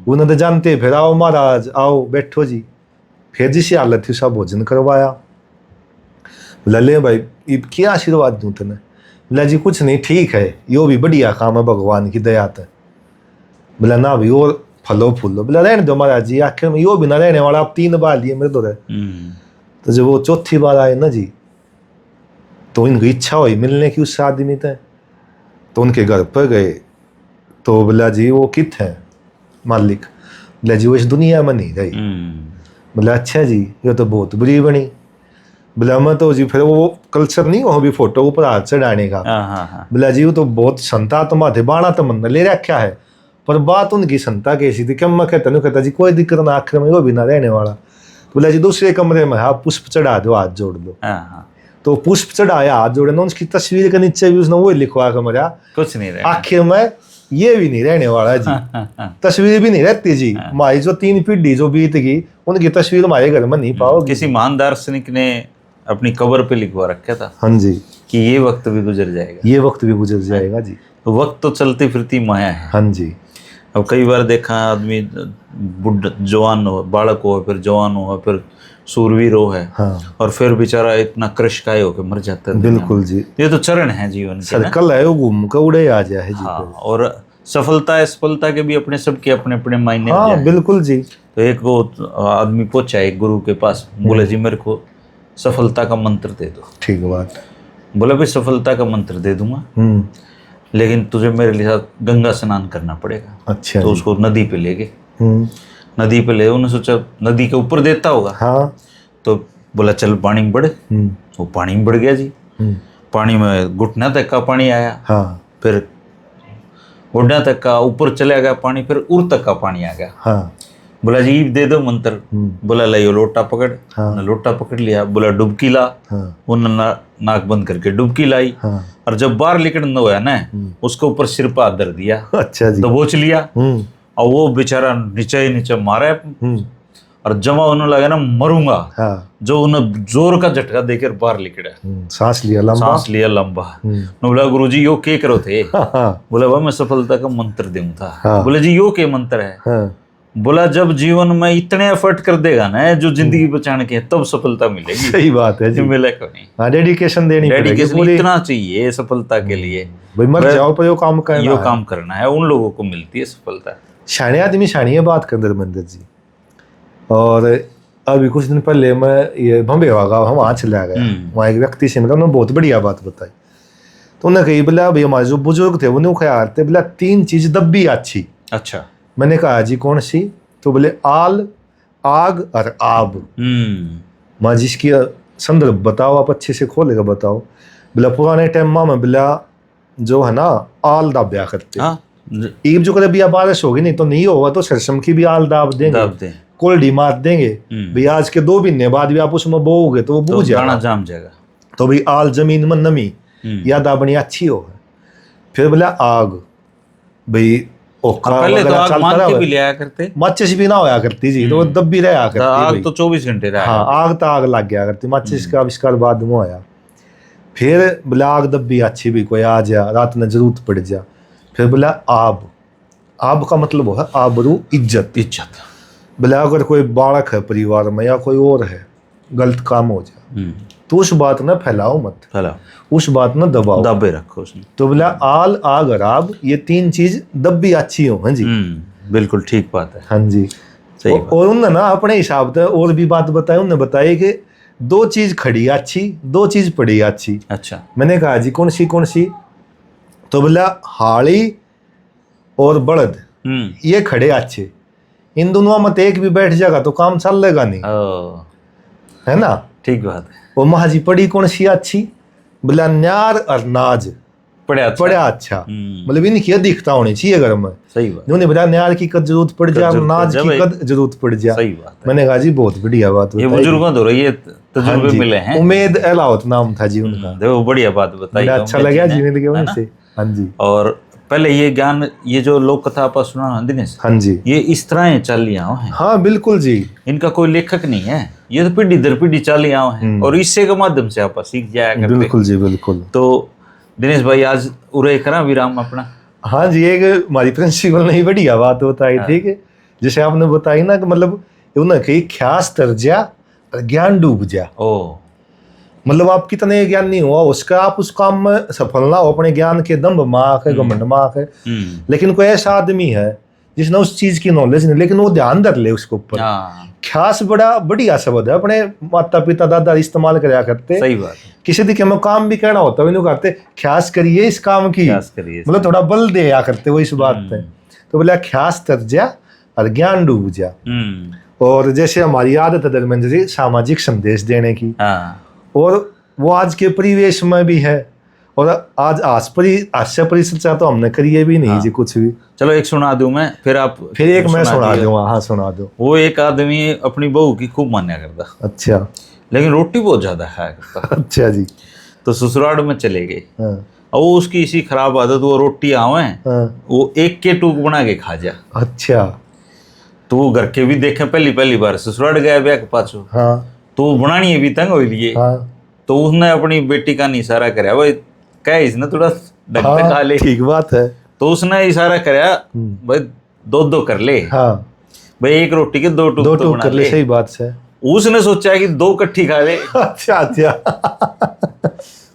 उन्हें तो जानते, फिर आओ महाराज आओ बैठो जी। फिर जिसी हालत थी उसका भोजन करवाया। बोला ले भाई अब क्या आशीर्वाद दूं तेने। बोला जी कुछ नहीं, ठीक है, यो भी बढ़िया काम है भगवान की दया से। बोला ना भाई और फलो फूलो। बोला रहने दो महाराज जी, आखिर में यो भी ना रहने वाला, आप 3 बार लिए मेरे तो रहे। तो जब वो 4थी बार आए ना जी, तो इनकी इच्छा हुई मिलने की उस आदमी से। तो उनके घर पर गए, तो बोला जी वो कित है मालिक। बोला जी वो इस दुनिया में नहीं रही। बोला अच्छा जी ये तो बहुत बुरी बनी। बोला मैं तो जी फिर वो कल्चर नहीं हो भी फोटो ऊपर हाथ चढ़ाने का। बोला जी वो तो बहुत संता आत्मा थे, बाणा तो मन ले रखा है, पर बात उनकी संता कैसी थी, क्या मैं कहता जी कोई दिक्कत ना, आखिर में वो भी ना रहने वाला। बोला जी दूसरे कमरे में आप पुष्प चढ़ा दो, हाथ जोड़ दो। तो पुष्प चढ़ाया, हाथ जोड़े ना, उसकी तस्वीर के नीचे भी उसने वो लिखवा के मरा, कुछ नहीं रहा आखिर में ये भी नहीं रहने वाला जी। तस्वीर भी नहीं रहती जी। हमारी जो 3 पीढ़ी जो बीत गई उनकी तस्वीर हमारे घर में नहीं पाओगे। किसी महान दार्शनिक ने अपनी कब्र पे लिखवा रखा था, हाँ जी, कि ये वक्त भी गुजर जाएगा, ये वक्त भी गुजर जाएगा जी। तो वक्त तो चलती फिरती माया है। हाँ जी। अब कई बार देखा आदमी बुढ़ जवान हो, बालक हो, फिर जवान हो, फिर सूरवीर हो है, हाँ। और फिर बेचारा इतना कृशकाय होकर मर जाता है। बिल्कुल जी, ये तो चरण है जीवन के, सर्कल है, वो घूम कर उड़े आ जाए जी। हाँ, और सफलता असफलता के भी अपने सबके अपने अपने मायने। हाँ बिल्कुल जी। तो एक वो आदमी पहुंचा एक गुरु के पास, बोले जी मेरे को सफलता का मंत्र दे दो। ठीक बात। बोला भाई सफलता का मंत्र दे दूंगा, लेकिन तुझे मेरे लिए गंगा स्नान करना पड़ेगा। अच्छा। तो उसको नदी पे ले गए, नदी पे ले, उन्होंने सोचा नदी के ऊपर देता होगा। हाँ। तो बोला चल पानी में बढ़। वो पानी में बढ़ गया जी। पानी में घुटना तक का पानी आया। हाँ। फिर घुटना तक का, ऊपर चला गया पानी, फिर उर तक का पानी आ गया। हाँ। बोला जी दे दो मंत्र। बोला लाइयो लोटा पकड़। हाँ। लोटा पकड़ लिया। बोला डुबकी ला। हाँ। उन्होंने नाक बंद करके डुबकी लाई। हाँ। और जब बाहर निकलना हुआ ना, उसके ऊपर सिर पर हाथ धर दिया। अच्छा जी। दबोच लिया, और वो बेचारा नीचे ही नीचे मारा, और जमा उन्होंने लगा ना मरूंगा। हाँ। जो उन्हें जोर का झटका देकर बाहर निकला, सांस लिया लंबा। बोला गुरुजी यो के करो थे। बोला वह मैं सफलता का मंत्र दूं था। हाँ। बोले जी यो के मंत्र है। हाँ। बोला जब जीवन में इतने एफर्ट कर देगा ना जो जिंदगी बचाने के, तब सफलता मिलेगी। सही बात है जी, मिले को नहीं। हाँ, डेडिकेशन देनी पड़ेगी, डेडिकेशन इतना चाहिए सफलता के लिए, भाई मर जाओ पर यो काम करना, यो काम करना है, उन लोगों को मिलती है सफलता। शाने आदमी शानी है बात कर धर्मेंद्र जी। और अभी कुछ दिन पहले मैं ये भंबेवा गाँव हम वहाँ चला गया, वहाँ एक व्यक्ति से मिला, उन्होंने बहुत बढ़िया बात बताई। तो उन्होंने कही बोला भाई हमारे जो बुजुर्ग थे उन्हें ख्याल थे, बोला 3 चीज दब्बी अच्छी। अच्छा। मैंने कहा जी कौन सी? तो बोले आल, आग और आब। माँ जिसकी संदर्भ बताओ आप, अच्छे से खोलेगा बताओ। बोला पुराने टाइम में बोला जो है ना आल दाब्या करते, ईब जो कभी बारिश होगी नहीं तो नहीं होगा तो सरसम की भी आल दाब देंगे, कोल्डी मार देंगे भाई, आज के 2 महीने बाद भी आप उसमें बोओगे तो वो बूझ जाएगा, जाम जाएगा। तो भाई आल जमीन में नमी या दाबनी अच्छी हो। फिर बोला आग, भाई पहले तो आग मान के भी लिया करते, माचिस भी ना होया करती जी, तो वो दब्बी रहा करती, आग तो 24 घंटे रहा। हाँ, आग तो आग लग गया करती, माचिस का आविष्कार बाद में होया। फिर बोला आग दब्बी अच्छी भी, कोई आ जा रात में जरूरत पड़ जा। फिर बोला आब, आब का मतलब है आबरू, इज्जत। बोला अगर कोई बालक है परिवार में या कोई और है गलत काम हो जाए तो उस बात न फैलाओ मत, उस बात न दबाओ, दबे रखो उसने। तो बोला आल, आग और आब, ये 3 चीज दब्बी अच्छी हो। हाँ जी, बिल्कुल ठीक बात है। हाँ जी, और उन्होंने ना अपने हिसाब से और भी बात बताई, उन्होंने बताई कि 2 चीज खड़ी अच्छी, 2 चीज पड़ी अच्छी। अच्छा। मैंने कहा जी कौन सी कौन सी? तो बोला हाड़ी और बड़द, ये खड़े अच्छे, इन दोनों में एक भी बैठ जाएगा तो काम चलेगा नहीं, है ना? ठीक बात है। वो महाजी पड़ी कौन सी अच्छी? बोला न्यार और नाज पड़ा अच्छा, मतलब इनकी अधिकता होनी चाहिए घर में। सही बात। उन्होंने बोला न्यार की कद जरूरत पड़ जाए, नाज की कद जरूरत पड़ जाए। सही बात। मैंने कहा जी बहुत बढ़िया बात, ये बुजुर्गों तो रही है, तजुर्बे मिले हैं। उमेद अलाउत नाम था जी उनका, देखो बढ़िया बात बताई, अच्छा लगा जी जिंदगी में से। हाँ जी। और पहले ये ज्ञान, ये जो लोक कथा आप सुना दिनेश, हाँ जी, ये इस तरह चलिया है। हाँ बिल्कुल जी, इनका कोई लेखक नहीं है, ये तो पीढ़ी दर पीढ़ी चलिया है, और इससे के माध्यम से आप सीख जाया करते। बिल्कुल जी बिल्कुल। तो दिनेश भाई आज उरे करा विराम अपना। हाँ जी, एक हमारी प्रिंसिपल ने बढ़िया बात बताई थी कि जैसे आपने बताई ना कि मतलब उन्हें कही ख्यास तर जा और ज्ञान डूब जा। ओ, मतलब आप कितने ज्ञानी हुआ उसका आप उस काम में सफल ना हो, अपने ज्ञान के दम्भ माक है, घमंड माक है, लेकिन कोई ऐसा आदमी है जिसने उस चीज की नॉलेज नहीं, लेकिन वो ध्यान धर ले उसके ऊपर। ख्यास बड़ा बढ़िया शब्द है, अपने माता पिता दादा इस्तेमाल कराया करते। सही बात। किसी दिखे में काम भी करना होता है कहते ख्यास करिए इस काम की, मतलब थोड़ा बल दे या करते वो इस बात पे। तो बोला ख्यास तर जा और ज्ञान डूब जा। और जैसे हमारी आदत है धर्मेंद्र जी सामाजिक संदेश देने की, और वो आज के परिवेश में भी है, और आज हास्य परिचर्चा तो हमने करी भी नहीं जी कुछ भी। चलो एक सुना दूं मैं, फिर आप फिर एक मैं सुना दूंगा। हाँ सुना दो। वो एक आदमी अपनी बहू की खूब मान्या करता। अच्छा। लेकिन रोटी बहुत ज्यादा खाया करता। अच्छा जी। तो ससुराल में चले गए, और वो उसकी इसी खराब आदत, वो रोटी आवे वो एक के टूक बना के खा जा। अच्छा। तो वो घर के भी देखे पहली बार ससुराल गया ब्याह के पाछो, तो बनानी है भी तंग हो लिए। तो उसने अपनी बेटी का इशारा कराया, भाई क्या इसने थोड़ा ढंग से खा ले। ठीक बात है। तो उसने इशारा कराया भाई 2 कर ले। भाई एक रोटी के 2 टुकड़े कर ले। सही बात है। उसने सोचा कि 2 कट्ठी खा ले। अच्छा अच्छा।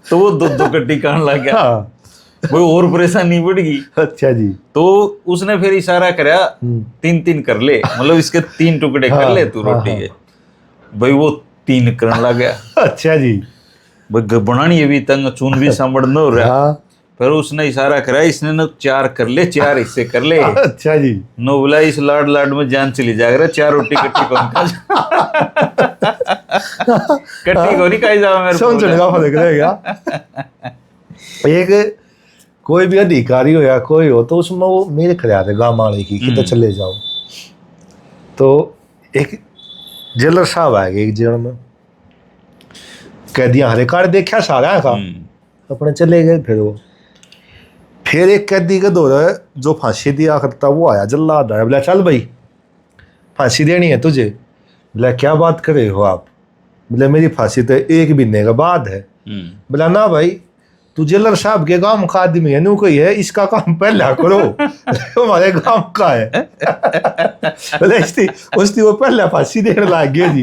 तो वो 2 कट्ठी खाने लग गया। भाई और परेशानी बढ़ गई। अच्छा जी। तो उसने फिर इशारा कराया 3 कर ले, मतलब इसके 3 टुकड़े कर ले तू रोटी के। भाई वो 3 करने लग गया। अच्छा जी। बनानी है भी तंग, चून भी सांभर न हो रहा। फिर उसने इशारा करा, इसने न 4 कर ले, 4 हिस्से कर ले। अच्छा जी। नो बोला इस लाड में जान चली जाएगा, 4 रोटी कट्ठी कौन खा कट्ठी को नहीं खाई जाओ मेरे समझने का फर्क रहेगा। एक कोई भी अधिकारी हो या कोई हो तो उसमें वो मेरे ख्याल है गाँव वाले की किधर चले जाओ। तो एक जेलर साहब आएगा एक जेल में, कैदियां हरे कार्ड देखा सारा का अपने चले गए। फिर एक कैदी के दौर जो फांसी दिया करता वो आया, जल्लाद आया, बोला चल भाई फांसी देनी है तुझे। बोला क्या बात करे हो आप? बोले मेरी फांसी तो 1 महीने के बाद है। बोला ना भाई तू जेलर साहब के गांव का आदमी है, कोई है इसका काम पहले करो हमारे गांव का है। उसकी वो पहले फांसी देने लग गया जी,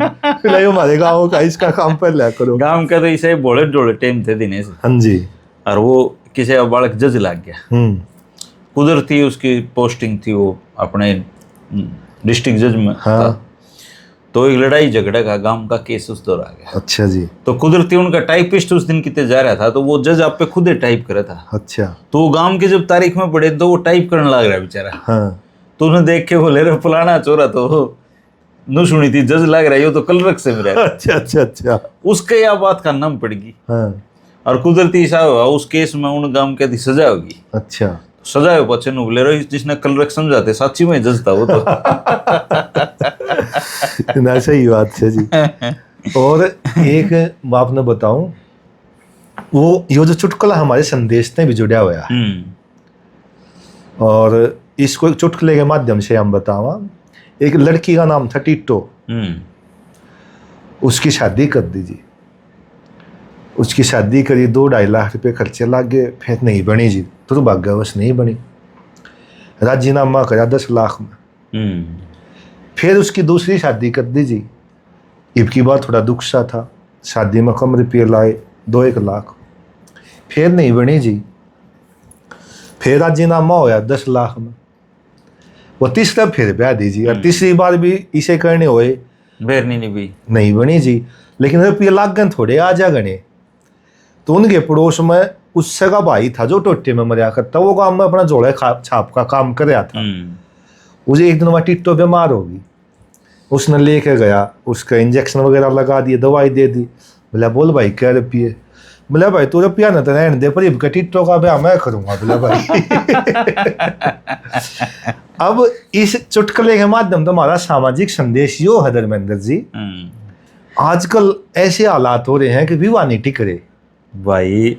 हमारे गांव का इसका काम पहले करो। गांव का तो इसे बोले डोले टाइम थे दिनेश। हाँ जी। और वो किसी बालक जज लग गया, कुदरती उसकी पोस्टिंग थी, वो अपने डिस्ट्रिक्ट जज में। हाँ। तो एक लड़ाई झगड़े का गांव का केस उस दौर आ गया। अच्छा जी। तो कुदरती उनका टाइपिस्ट उस दिन कितने जा रहा था, तो वो जज आप पे खुद ही टाइप करे था। अच्छा। तो वो गांव के जब तारीख में पड़े तो वो टाइप करने लग रहा बेचारा। हाँ। तो उसने देख के बोले रे फलाना चोरा तो न सुनी थी, जज लग रहा है तो कलरक से मेरा। अच्छा अच्छा अच्छा। उसके यह बात का नाम पड़ गई। हाँ। और कुदरती ऐसा हुआ उस केस में उन गांव के सजा होगी। अच्छा। सजा बच्चे ने बोले रहे जिसने कलरक समझाते साची में जज था वो तो। ना सही बात है जी। और एक बात मैं बताऊं, वो ये जो चुटकुला हमारे संदेश ने भी जुड़ा हुआ है, और इसको एक चुटकुले के माध्यम से हम बतावा। एक लड़की का नाम था टीटो, उसकी शादी कर दीजिए। उसकी शादी करी, 2-2.5 लाख रुपए खर्चे लग गए, फिर नहीं बनी जी, दुर्भाग्यवश नहीं बनी। राजीनामा करा 10 लाख में। फिर उसकी दूसरी शादी कर दी जी। इबकी बार थोड़ा दुख सा था, शादी में कम रुपये लाए, 2-1 लाख, फिर नहीं बनी जी। फिर राजीनामा होया 10 लाख में। वो तीसरा फिर ब्याह दीजिए, और तीसरी बार भी इसे करने हुए, नहीं बनी जी। लेकिन रुपये लाग गए थोड़े, आ जा गने। तो उनके पड़ोस में उससे का भाई था जो टोटे में मरिया करता, वो काम में अपना जोड़े छाप का काम कर रहा था। उसे एक दिन वहाँ टिट्टो बीमार होगी, उसने लेके गया, उसका इंजेक्शन वगैरह लगा दिए, दवाई दे दी। बोला बोल भाई क्या रुपये? बोला भाई तू रुपया ना तो रहने दे, पर टिट्टो का ब्याह मैं करूँगा। बोला भाई। अब इस चुटकुले के माध्यम तो हमारा सामाजिक संदेश यो है धर्मेंद्र जी, आजकल ऐसे हालात हो रहे हैं कि विवाह नहीं टिक रहे भाई।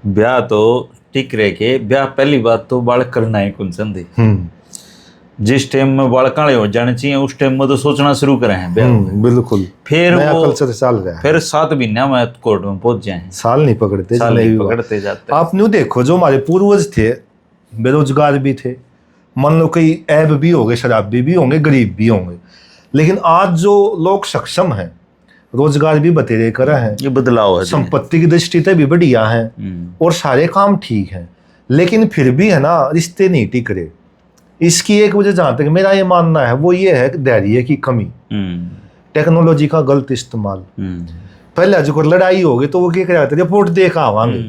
ब्याह तो टिक रहे के, ब्याह पहली बात तो बालक करना है कौन संधि। जिस टाइम में बालक हो जाने चाहिए उस टाइम में तो सोचना शुरू करें हैं ब्याह। बिल्कुल। फिर वो कल्चर चल रहा है, फिर 7 महीने में कोर्ट में पहुंच जाए, साल नहीं पकड़ते, साल नहीं पकड़ते जाते। आप न्यू देखो, जो हमारे पूर्वज थे बेरोजगार भी थे, मान लो कई ऐब भी होंगे, शराबी भी होंगे, गरीब भी होंगे, लेकिन आज जो लोग सक्षम हैं, रोजगार भी बतेरे कर हैं, ये बदलाव है, संपत्ति की दृष्टि से भी बढ़िया है, और सारे काम ठीक हैं, लेकिन फिर भी है ना रिश्ते नहीं टिक रहे। इसकी एक वजह जहां तक मेरा ये मानना है वो ये है धैर्य की कमी, टेक्नोलॉजी का गलत इस्तेमाल। पहले जो लड़ाई होगी तो वो क्या कहते रिपोर्ट दे के आवांगे,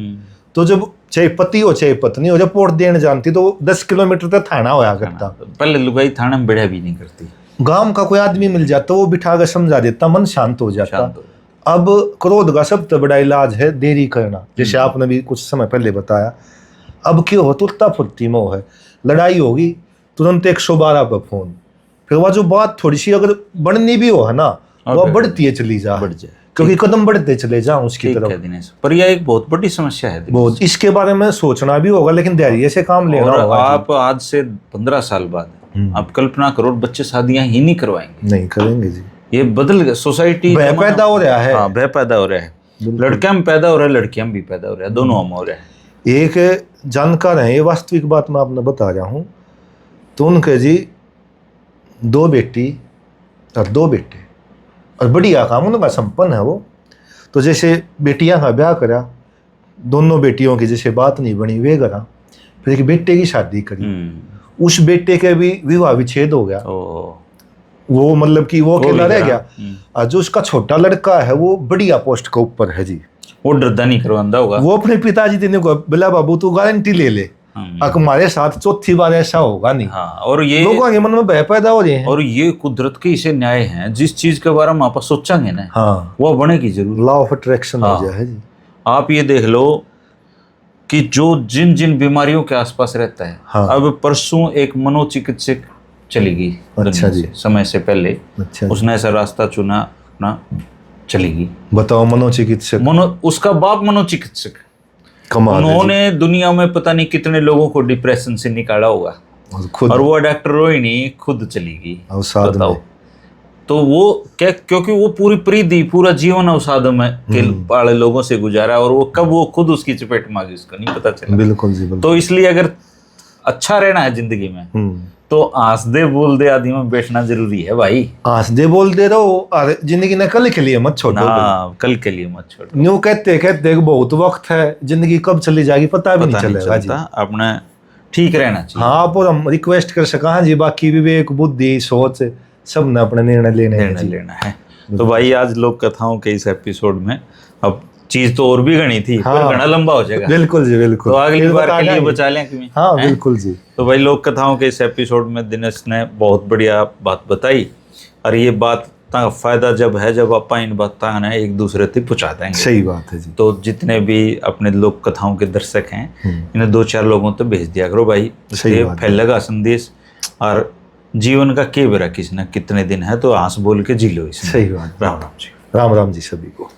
तो जब चाहे पति हो चाहे पत्नी हो, रिपोर्ट देने जानती तो 10 किलोमीटर तक थाना होया करता। पहले लुगाई थाना में बैठा भी नहीं करती, गांव का कोई आदमी मिल जाता वो बिठा कर समझा देता, मन शांत हो जाता। अब क्रोध का सबसे बड़ा इलाज है देरी करना, जैसे आपने भी कुछ समय पहले बताया। अब क्यों हो तुरता फुर्ती में है, लड़ाई होगी तुरंत 112 पर फोन, फिर वह जो बात थोड़ी सी अगर बढ़नी भी हो है ना, वह बढ़ती है चली जा, क्योंकि कदम बढ़ते चले जाओ उसकी तरफ। पर यह एक बहुत बड़ी समस्या है, बहुत, इसके बारे में सोचना भी होगा, लेकिन धैर्य से काम लेना होगा। आप आज से 15 साल बाद आप कल्पना करो बच्चे शादियां ही नहीं करवाएंगे, नहीं करेंगे जी। ये बदल गया, सोसाइटी भय पैदा हो रहा है। हाँ, भय पैदा हो रहा है, लड़कियां में पैदा हो रहा है, लड़कियां में भी पैदा हो रहा है, दोनों में हो रहा है। एक जानकार है, ये वास्तविक बात मैं आपने बता रहा हूँ, तो उनके जी 2 बेटी और 2 बेटे, और बढ़िया काम उनका संपन्न है वो। तो जैसे बेटियां का ब्याह करा, दोनों बेटियों की जैसे बात नहीं बनी वे करा, फिर एक बेटे की शादी करी, उस बेटे के भी विवाह विच्छेद हो गया, वो मतलब कि वो अकेला रह गया। और जो उसका छोटा लड़का है वो बढ़िया पोस्ट के ऊपर है जी, वो डरदा नहीं करवांदा होगा, वो अपने पिताजी देने को बोला बाबू तू गारंटी ले ले, हमारे साथ चौथी बार ऐसा होगा नहीं। हाँ, और ये लोगों के मन में भय पैदा हो रहे हैं, और ये कुदरत के इसे न्याय हैं, जिस चीज के बारे में आप सोचेंगे ना, हाँ, वो बनेगी जरूर, लॉ ऑफ अट्रैक्शन हो जाए जी। आप ये देख लो कि जो जिन जिन बीमारियों के आसपास रहता है, हाँ। अब परसों एक मनोचिकित्सक चली गई, अच्छा जी, समय से पहले। अच्छा, उसने ऐसा रास्ता चुना अपना, चली गई। बताओ, मनोचिकित्सक, उसका बाप मनोचिकित्सक, उन्होंने दुनिया में पता नहीं कितने लोगों को डिप्रेशन से निकाला होगा, और वो डॉक्टर ही नहीं खुद चली गई। बताओ, तो वो क्या, क्योंकि वो पूरी प्रीति पूरा जीवन अवसाद में के वाले लोगों से गुजारा, और वो कब वो खुद उसकी चपेट में आ गई उसको नहीं पता चला। बिल्कुल जी बिल्कुल। तो इसलिए अगर अच्छा रहना है जिंदगी में तो आंस दे बोल दे आदमी में बैठना जरूरी है भाई। आंस दे बोल दे रहो, और जिंदगी ने कल के लिए मत छोड़ो। कल के लिए मत छोड़ो। न्यू कहते कहते बहुत वक्त है, जिंदगी कब चली जाएगी पता भी नहीं चलेगा जी। अपने ठीक रहना चाहिए। हाँ, आप और हम रिक्वेस्ट कर सका। हाँ जी, बाकी विवेक बुद्धि सोच सब ने अपने निर्णय लेना है। तो भाई आज लोक कथाओं के इस एपिसोड में अब चीज तो और भी गणी थी, हाँ, पर घना लंबा हो जाएगा। बिल्कुल जी बिल्कुल। तो अगली बार के लिए बचा लें कि हाँ बिल्कुल जी। तो भाई लोक कथाओं के इस एपिसोड में दिनेश ने बहुत बढ़िया बात बताई, और ये बात का फायदा जब है जब आप इन बातें ना एक दूसरे तक पहुंचा देंगे। सही बात है जी। तो जितने भी अपने लोक कथाओं के दर्शक हैं इन्हें 2-4 लोगों तक भेज दिया करो भाई, फैलेगा संदेश। और जीवन का के बेरा किसी न कितने दिन है, तो आंस बोल के जी लो इसे। सही बात। राम राम जी। राम राम जी सभी को।